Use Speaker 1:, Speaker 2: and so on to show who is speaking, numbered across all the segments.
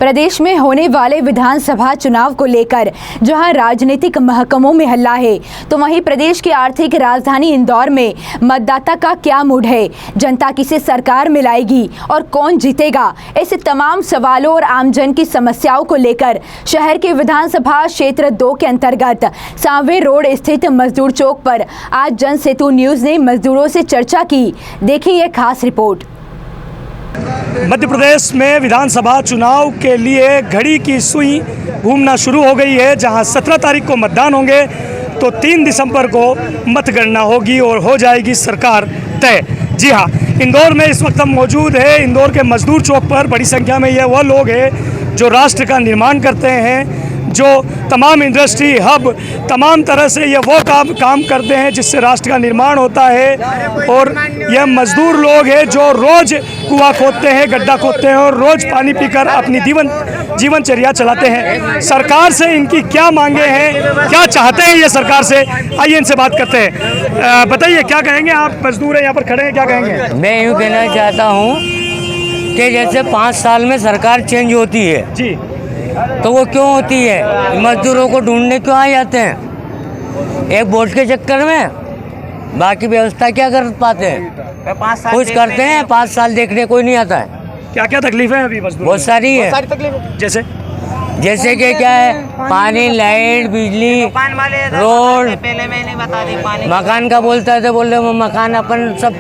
Speaker 1: प्रदेश में होने वाले विधानसभा चुनाव को लेकर जहां राजनीतिक महकमों में हल्ला है, तो वहीं प्रदेश की आर्थिक राजधानी इंदौर में मतदाता का क्या मूड है, जनता किसे सरकार मिलाएगी और कौन जीतेगा, ऐसे तमाम सवालों और आमजन की समस्याओं को लेकर शहर के विधानसभा क्षेत्र 2 के अंतर्गत सांवे रोड स्थित मजदूर चौक पर आज जन सेतु न्यूज़ ने मजदूरों से चर्चा की। देखिए ये खास रिपोर्ट।
Speaker 2: मध्य प्रदेश में विधानसभा चुनाव के लिए घड़ी की सुई घूमना शुरू हो गई है। जहां 17 तारीख को मतदान होंगे तो 3 दिसंबर को मतगणना होगी और हो जाएगी सरकार तय। जी हां, इंदौर में इस वक्त हम मौजूद है। इंदौर के मजदूर चौक पर बड़ी संख्या में ये वह लोग हैं जो राष्ट्र का निर्माण करते हैं, जो तमाम इंडस्ट्री हब तमाम तरह से ये वो काम करते हैं जिससे राष्ट्र का निर्माण होता है। और ये मजदूर लोग हैं जो रोज़ कुआं खोदते हैं, गड्ढा खोदते हैं और रोज़ पानी पीकर अपनी जीवनचर्या चलाते हैं। सरकार से इनकी क्या मांगे हैं, क्या चाहते हैं ये सरकार से, आइए इनसे बात करते हैं। बताइए क्या कहेंगे, आप मजदूर हैं, यहाँ पर खड़े हैं, क्या कहेंगे?
Speaker 3: मैं यूँ कहना चाहता हूँ कि जैसे 5 साल में सरकार चेंज होती है
Speaker 2: जी,
Speaker 3: तो वो क्यों होती है? मजदूरों को ढूंढने क्यों आ जाते हैं? एक वोट के चक्कर में बाकी व्यवस्था क्या कर पाते हैं? कुछ करते हैं, 5 साल देखने कोई नहीं आता है।
Speaker 2: क्या क्या तकलीफें हैं अभी मजदूर?
Speaker 3: बहुत सारी है। जैसे कि क्या है, पानी, लाइट, बिजली, रोड, मकान का बोलता है तो बोल रहे मकान अपन सब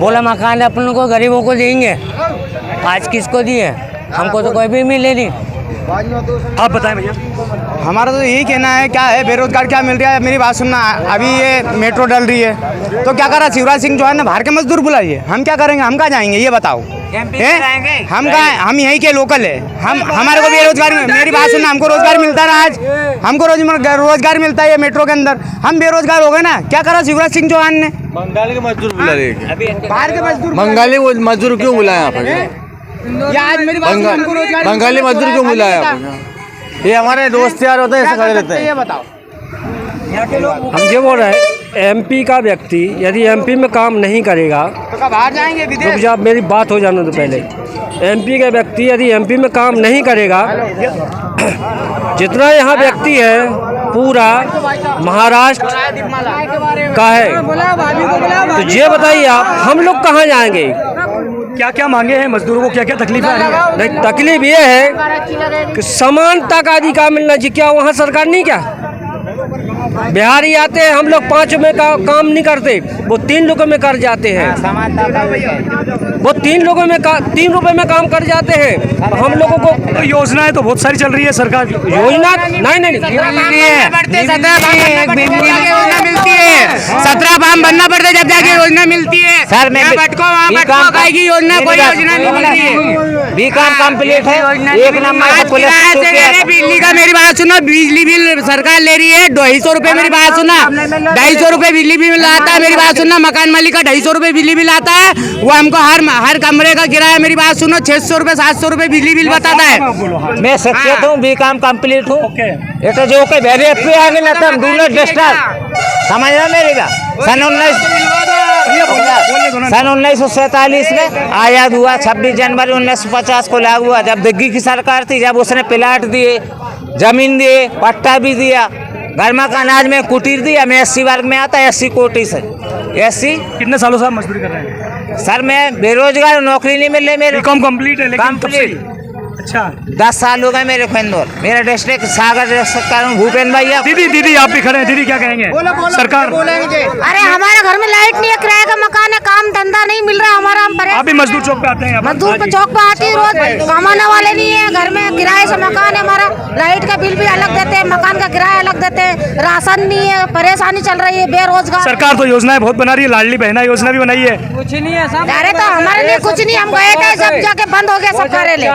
Speaker 3: बोला मकान अपन को गरीबों को देंगे। आज किसको दिए? हमको तो कोई भी मिले नहीं।
Speaker 2: आप बताएं भैया।
Speaker 4: हमारा तो यही कहना है, क्या है बेरोजगार क्या मिल रहा है। मेरी बात सुनना, अभी ये मेट्रो डल रही है तो क्या करा शिवराज सिंह चौहान ने बाहर के मजदूर बुलाइए। हम क्या करेंगे, हम कहाँ जाएंगे ये बताओ? हम कहाँ, हम यहीं के लोकल है। हमारे को बेरोजगार, मेरी बात सुनना, हमको रोजगार मिलता है ना, आज हमको रोजगार मिलता है ये मेट्रो के अंदर। हम बेरोजगार हो गए ना। क्या करा शिवराज सिंह चौहान ने?
Speaker 5: बंगाली के मजदूर बुला रहे हैं।
Speaker 4: बाहर के मजदूर,
Speaker 5: बंगाली मजदूर क्यों बुलाया यहाँ पर? बंगाली मजदूर क्यों बुलाया? ये हमारे दोस्त यार होते हैं, ऐसे खड़े रहते हैं।
Speaker 4: ये बताओ।
Speaker 6: हम ये बोल रहे हैं, एमपी का व्यक्ति यदि एमपी में काम नहीं करेगा
Speaker 4: तो बाहर जाएंगे विदेश।
Speaker 6: रुक जा, मेरी बात हो जाने तो पहले। एमपी का व्यक्ति यदि एमपी में काम नहीं करेगा, जितना यहाँ व्यक्ति है पूरा महाराष्ट्र का है, तो ये बताइए आप हम लोग कहाँ जाएंगे?
Speaker 2: क्या क्या मांगे हैं मजदूरों को, क्या क्या तकलीफें आ रही हैं?
Speaker 6: नहीं, तकलीफ ये है कि समानता का अधिकार मिलना चाहिए। क्या वहाँ सरकार नहीं? क्या बिहारी आते हैं, हम लोग 5 में काम नहीं करते, वो 3 लोगों में कर जाते हैं। वो 3 लोगों में 3 रुपए में काम कर जाते हैं। हम लोगों को
Speaker 2: तो योजनाएं तो बहुत सारी चल रही है सरकार की।
Speaker 6: योजना नहीं
Speaker 4: 17 फॉर्म भरना पड़ता है जब जाके योजना मिलती है।
Speaker 3: सर मैं
Speaker 4: योजना, कोई योजना नहीं मिलती है।
Speaker 3: बीकॉम कंप्लीट है, 1 नंबर
Speaker 4: बिजली का, मेरी बात सुनो, बिजली बिल सरकार ले रही है 250 रुपए। मेरी बात सुना, 250 रुपए बिजली बिल आता है। मेरी बात सुनना, मकान मालिक का 250 रुपए बिजली बिल आता है। वो हमको हर कमरे का किराया, मेरी बात सुनो, 600 रुपए 700 रुपए बिजली बिल बताता है।
Speaker 3: मैं शिक्षित हूँ, बीकॉम कंप्लीट हूँ। ये जो के वेरी एप्पी आगे ना तुम डू नॉट डिस्टर्ब, समझ रहे मेरी बात? सन 1947 में आज़ाद हुआ। 26 जनवरी 1950 को लागू हुआ, जब दिग्गी की सरकार थी, जब उसने प्लाट दिए, जमीन दिए, पट्टा भी दिया, घर में अनाज में कुटीर दिया। मैं SC वर्ग में आता है, SC कोटी से। SC
Speaker 2: कितने सालों से आप मजदूरी कर रहे हैं?
Speaker 3: सर मैं बेरोजगार, नौकरी नहीं मिल रही मेरे।
Speaker 2: बीकॉम कंप्लीट है, लेकिन
Speaker 3: कंप्लीट।
Speaker 2: अच्छा,
Speaker 3: 10 साल हो गए मेरे को इंदौर। मेरा डिस्ट्रिक्ट सागर डिस्ट्रिक्ट का भूपेन्द्र भैया।
Speaker 2: दीदी आप भी खड़े हैं। दीदी क्या कहेंगे? सरकार
Speaker 7: अरे हमारे घर में लाइट नहीं है, किराए का मकान है, काम धंधा नहीं मिल रहा हमारा। हम
Speaker 2: आप भी मजदूर चौक पे आते हैं?
Speaker 7: मजदूर पे चौक पे आती है, रोज कमाने वाले नहीं है। घर में किराए से मकान है हमारा, लाइट का बिल भी अलग देते हैं, मकान का किराया अलग देते हैं, राशन नहीं है, परेशानी चल रही है, बेरोजगार।
Speaker 2: सरकार तो योजनाएं बहुत बना रही है, लाडली बहना योजना भी बनाई है।
Speaker 6: कुछ नहीं है सब।
Speaker 7: अरे तो हमारे लिए कुछ नहीं, हम गए थे जब जाके बंद हो गया सब कार्यालय,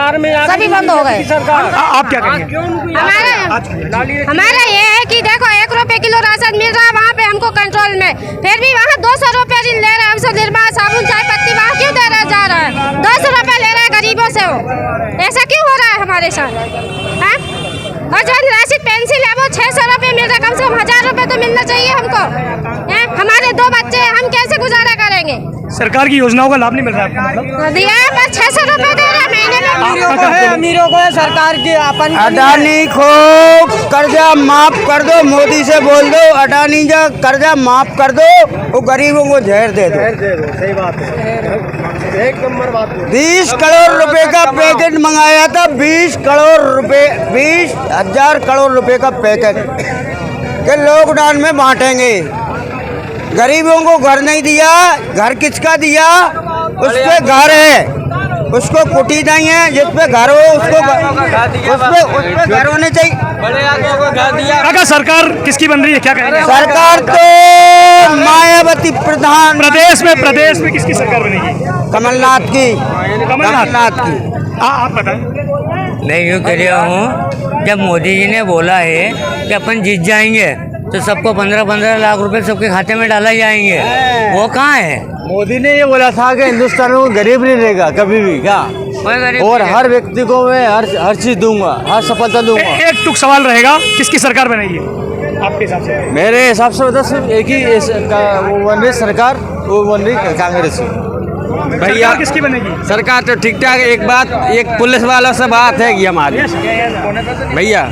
Speaker 7: सभी बंद हो गए।
Speaker 2: आप क्या कहेंगे?
Speaker 7: हमारा ये है कि देखो 1 रुपए किलो राशन मिल रहा है वहाँ पे हमको कंट्रोल में, फिर भी वहाँ 200 रुपए दिन ले रहे हैं हमसे। निर्मा, साबुन, चाय पत्ती वहाँ क्यों दे रहा जा रहा है? 200 रुपए ले रहा है गरीबों से। वो ऐसा क्यों हो रहा है हमारे साथ? हाँ? और जो राशि पेंसिल है वो 600 रुपए मिल रहा है, कम से कम 1000 रुपए तो मिलना चाहिए हमको। हमारे 2 बच्चे हैं, हम कैसे गुजारा करेंगे?
Speaker 2: सरकार की योजनाओं का लाभ नहीं मिल रहा है आपको? मतलब
Speaker 7: दिया है, बस 600 रुपए दे रहा है महीने में।
Speaker 4: अमीरों को है सरकार की अपन
Speaker 5: अडानी को कर्जा माफ कर दो, मोदी से बोल दो अडानी का कर्जा माफ कर दो, वो गरीबों को जहर दे दो।
Speaker 2: सही बात है, एक नंबर बात।
Speaker 5: 20 करोड़ रुपए का पैकेट मंगाया था, 20 करोड़ रुपए, 20,000 करोड़ रुपए का पैकेट के लॉकडाउन में बांटेंगे। गरीबों को घर नहीं दिया, घर किसका दिया? उस पे घर है, उसको कुटी नहीं है, जिस पे घर हो उसको उस पे घर होने चाहिए।
Speaker 2: काका सरकार किसकी बन रही है, क्या कहेंगे?
Speaker 5: सरकार तो मायावती
Speaker 2: प्रदेश में किसकी सरकार बनेगी?
Speaker 5: कमलनाथ की।
Speaker 2: आप बताएं।
Speaker 8: मैं यूँ कह रहा हूँ, जब मोदी जी ने बोला है कि अपन जीत जाएंगे तो सबको 15-15 लाख रुपए सबके खाते में डाला जाएंगे, वो कहाँ है?
Speaker 5: मोदी ने ये बोला था कि हिंदुस्तान में गरीब नहीं रहेगा कभी भी, क्या? और हर व्यक्ति को मैं हर चीज दूंगा, हर सफलता दूंगा।
Speaker 2: एक टुक सवाल रहेगा, किसकी सरकार बनेगी आपके हिसाब से?
Speaker 5: मेरे हिसाब से बता सिर्फ एक ही वो बन रही सरकार, वो बन रही कांग्रेस की।
Speaker 2: भैया किसकी बनेगी?
Speaker 5: सरकार तो ठीक ठाक। एक पुलिस वालों से बात है कि हमारी भैया,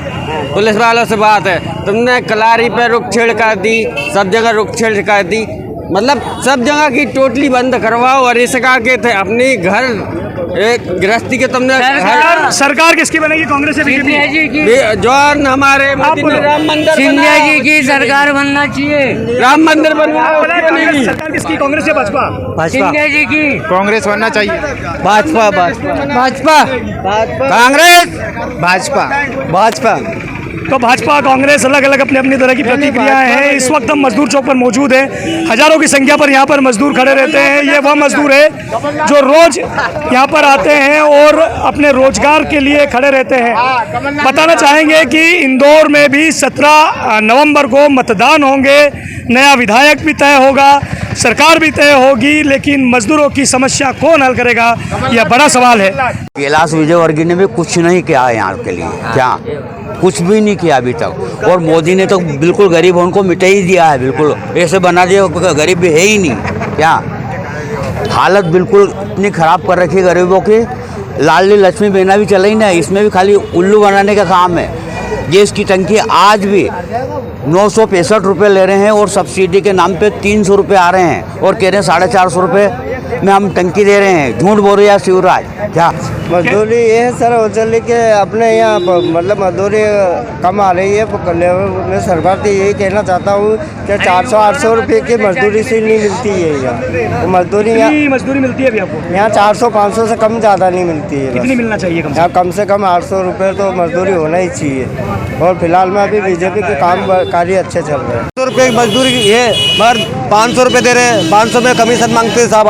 Speaker 5: पुलिस वालों से बात है, तुमने कलारी पे रुक छेड़ कर दी, सब जगह रुक छेड़ कर दी, मतलब सब जगह की टोटली बंद करवाओ। और इस के थे अपनी घर एक गृहस्थी के तुमने
Speaker 2: सरकार किसकी बनेगी, कांग्रेस से बीजेपी?
Speaker 5: जो हमारे राम मंदिर,
Speaker 8: सिंधिया जी की सरकार बनना चाहिए,
Speaker 5: राम मंदिर बनवाओ।
Speaker 2: सरकार किसकी, कांग्रेस या भाजपा?
Speaker 8: सिंधिया जी की।
Speaker 4: कांग्रेस बनना चाहिए।
Speaker 5: भाजपा कांग्रेस भाजपा।
Speaker 2: तो भाजपा कांग्रेस अलग अलग अपनी अपनी तरह की प्रतिक्रियाएं हैं। इस वक्त हम मजदूर चौक पर मौजूद हैं, हजारों की संख्या पर यहाँ पर मजदूर खड़े रहते हैं। ये वह मजदूर है जो रोज यहाँ पर आते हैं और अपने रोजगार के लिए खड़े रहते हैं। बताना चाहेंगे कि इंदौर में भी 17 नवंबर को मतदान होंगे, नया विधायक भी तय होगा, सरकार भी तय होगी, लेकिन मजदूरों की समस्या कौन हल करेगा, यह बड़ा सवाल है।
Speaker 9: कैलाश विजयवर्गीय ने भी कुछ नहीं किया है यहाँ के लिए, क्या कुछ भी नहीं किया अभी तक। और मोदी ने तो बिल्कुल गरीबों को मिटा ही दिया है, बिल्कुल ऐसे बना दिया, गरीब भी है ही नहीं, क्या हालत बिल्कुल इतनी ख़राब कर रखी है गरीबों की। लाडली लक्ष्मी बहना भी चल रही ना, इसमें भी खाली उल्लू बनाने का काम है। गैस की टंकी आज भी 965 रुपये ले रहे हैं और सब्सिडी के नाम पे 300 रुपये आ रहे हैं और कह रहे हैं 450 रुपये में हम टंकी दे रहे हैं। झूठ बोल रहे हैं शिवराज, क्या
Speaker 5: मजदूरी ये है सर, उचल के अपने यहाँ मतलब मजदूरी कम आ रही है। मैं सरकार से यही कहना चाहता हूँ कि 400-800 रुपये की मजदूरी से नहीं मिलती है यहाँ। मजदूरी
Speaker 2: मिलती है अभी आपको?
Speaker 5: यहाँ 400-500 से कम ज़्यादा नहीं मिलती है।
Speaker 2: कितनी मिलना चाहिए?
Speaker 5: कम से कम 800 रुपये तो मजदूरी होना ही चाहिए। और फिलहाल में अभी बीजेपी के काम कार्य अच्छे चल रहे हैं। 100 रुपये की मजदूरी है, मगर 500 रुपये दे रहे हैं, 500 में कमीशन मांगते हैं साहब।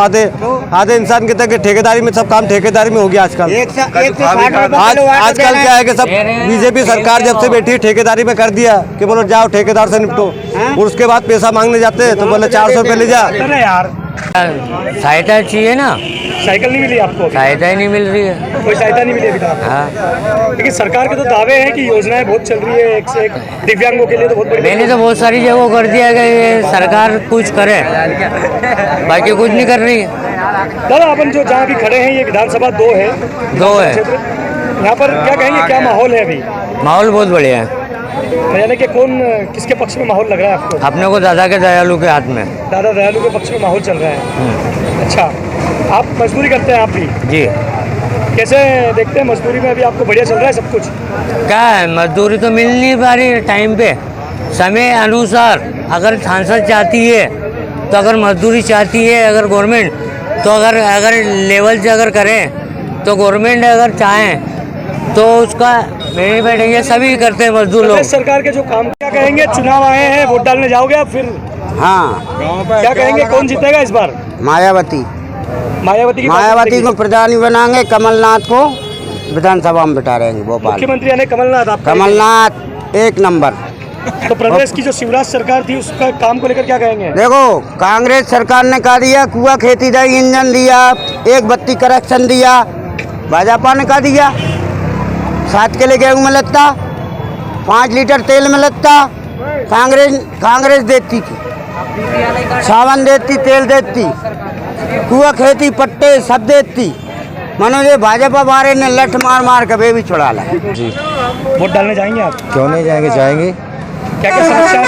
Speaker 5: आधे इंसान कहते हैं कि ठेकेदारी में, सब काम ठेकेदारी में हो गया आजकल। आजकल क्या है कि सब बीजेपी सरकार जब से बैठी ठेकेदारी में कर दिया कि बोलो जाओ ठेकेदार से निपटो, और उसके बाद पैसा मांगने जाते हैं तो बोले 400 रुपये ले जा।
Speaker 2: अरे यार
Speaker 8: सहायता चाहिए ना,
Speaker 2: साइकिल नहीं मिली आपको?
Speaker 8: सहायता ही नहीं मिल रही है,
Speaker 2: कोई सहायता नहीं मिली अभी तक?
Speaker 8: हाँ।
Speaker 2: लेकिन सरकार के तो दावे हैं कि योजनाएं बहुत चल रही है, एक से एक दिव्यांगों के लिए तो बहुत बड़ी।
Speaker 8: मैंने तो बहुत सारी जगह कर दिया कि ये सरकार कुछ करे, बाकी कुछ नहीं कर रही है।
Speaker 2: दादा अपन जो जहाँ भी खड़े हैं, ये विधानसभा 2 है। यहाँ पर क्या कहेंगे, क्या माहौल है अभी?
Speaker 8: माहौल बहुत बढ़िया है।
Speaker 2: यानी कि कौन किसके पक्ष में माहौल लग रहा है आपको?
Speaker 8: अपने को दादा के दयालु के हाथ में।
Speaker 2: दादा दयालु के पक्ष में माहौल चल रहा है। अच्छा, आप मजदूरी करते हैं आप भी?
Speaker 8: जी।
Speaker 2: कैसे देखते हैं मजदूरी में अभी आपको? बढ़िया चल रहा है सब कुछ?
Speaker 8: क्या है, मजदूरी तो मिल नहीं पा रही टाइम पे, समय अनुसार। अगर सांसद चाहती है तो, अगर मजदूरी चाहती है अगर गवर्नमेंट, तो अगर लेवल से अगर करें तो गवर्नमेंट अगर चाहें तो उसका मेरे बैठेंगे, सभी करते हैं मजदूर लोग।
Speaker 2: सरकार के जो काम, क्या कहेंगे, चुनाव आए हैं, वोट डालने जाओगे आप फिर?
Speaker 5: हाँ,
Speaker 2: क्या कहेंगे, कौन जीतेगा इस बार?
Speaker 5: मायावती को प्रधानी बनाएंगे, कमलनाथ को विधानसभा में बिठा रहेंगे भोपाल।
Speaker 2: मुख्यमंत्री यानी कमलनाथ?
Speaker 5: कमलनाथ 1 नंबर।
Speaker 2: तो प्रदेश की जो शिवराज सरकार थी उसका काम को लेकर क्या कहेंगे?
Speaker 5: देखो, कांग्रेस सरकार ने कहा दिया, कुआ खेती दाई इंजन दिया, 1 बत्ती करेक्शन दिया। भाजपा ने कहा दिया 7 किलो गेहूँ में लगता, 5 लीटर तेल में लगता। कांग्रेस देती थी, सावन देती, तेल देती, कुआ खेती पट्टे सब देती। मानो ये भाजपा वाले ने लठ मार मार के भी छुड़ा ला।
Speaker 2: वोट डालने जाएंगे आप?
Speaker 10: क्यों नहीं जाएंगे, जाएंगे।
Speaker 2: क्या क्या समस्या है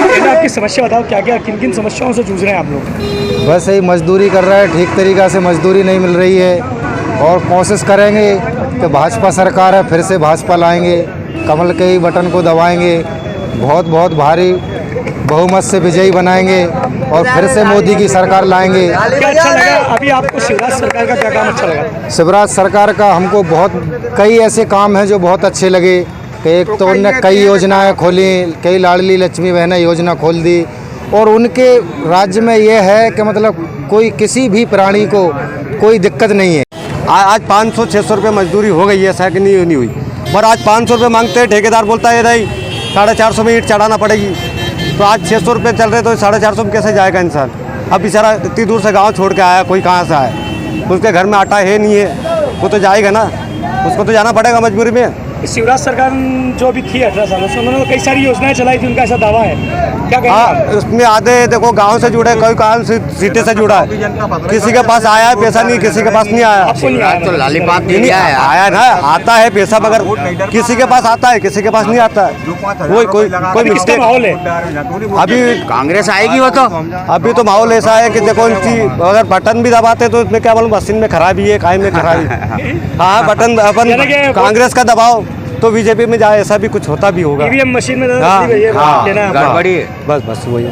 Speaker 2: पहले आपकी समस्या बताओ, क्या क्या किन किन समस्याओं से जूझ रहे हैं आप लोग?
Speaker 10: बस यही मजदूरी कर रहा है, ठीक तरीक़ा से मजदूरी नहीं मिल रही है और कोशिश करेंगे कि भाजपा सरकार है फिर से भाजपा लाएंगे, कमल के ही बटन को दबाएंगे, बहुत बहुत भारी बहुमत से विजयी बनाएंगे और फिर से मोदी की सरकार लाएंगे।
Speaker 2: क्या अच्छा लगा अभी आपको शिवराज सरकार का, क्या काम अच्छा लगा?
Speaker 10: शिवराज सरकार का हमको बहुत कई ऐसे काम हैं जो बहुत अच्छे लगे कि एक तो उनने कई योजनाएं खोली, कई लाडली लक्ष्मी बहना योजना खोल दी और उनके राज्य में ये है कि मतलब कोई किसी भी प्राणी को कोई दिक्कत नहीं है।
Speaker 11: आज 500-600 रुपये मजदूरी हो गई है, ऐसा कि नहीं हुई, पर आज 500 रुपये मांगते हैं, ठेकेदार बोलता है नहीं 450 में ईंट चढ़ाना पड़ेगी, तो आज 600 रुपये चल रहे तो 450 में कैसे जाएगा इंसान? अब बेचारा इतनी दूर से गांव छोड़ के आया, कोई कहाँ से आया, उसके घर में आटा है नहीं है, वो तो जाएगा ना, उसको तो जाना पड़ेगा मजबूरी में।
Speaker 2: शिवराज सरकार जो भी थी 18 सालों से, उन्होंने कई सारी योजनाएं चलाई थी, उनका ऐसा दावा है, क्या कहेंगे?
Speaker 11: हाँ, उसमें आधे देखो गांव से जुड़े, कोई काम सीटे से जुड़ा है, किसी के पास आया है पैसा, नहीं किसी के पास नहीं आया।
Speaker 9: तो लालीपाप
Speaker 11: नहीं आया ना, आता है पैसा मगर किसी के पास आता है, किसी के पास नहीं आता है। कोई
Speaker 2: किसका माहौल है
Speaker 11: अभी?
Speaker 9: कांग्रेस आएगी वो तो।
Speaker 11: अभी तो माहौल ऐसा है कि देखो इनकी अगर बटन भी दबाते तो इसमें क्या मालूम मशीन में खराबी है, कायम में खराबी। हाँ, बटन अपन कांग्रेस का दबाओ तो बीजेपी में जाए, ऐसा भी कुछ होता भी होगा।
Speaker 2: ईवीएम मशीन में
Speaker 11: हाँ,
Speaker 9: गड़बड़ी है।
Speaker 11: बस वही।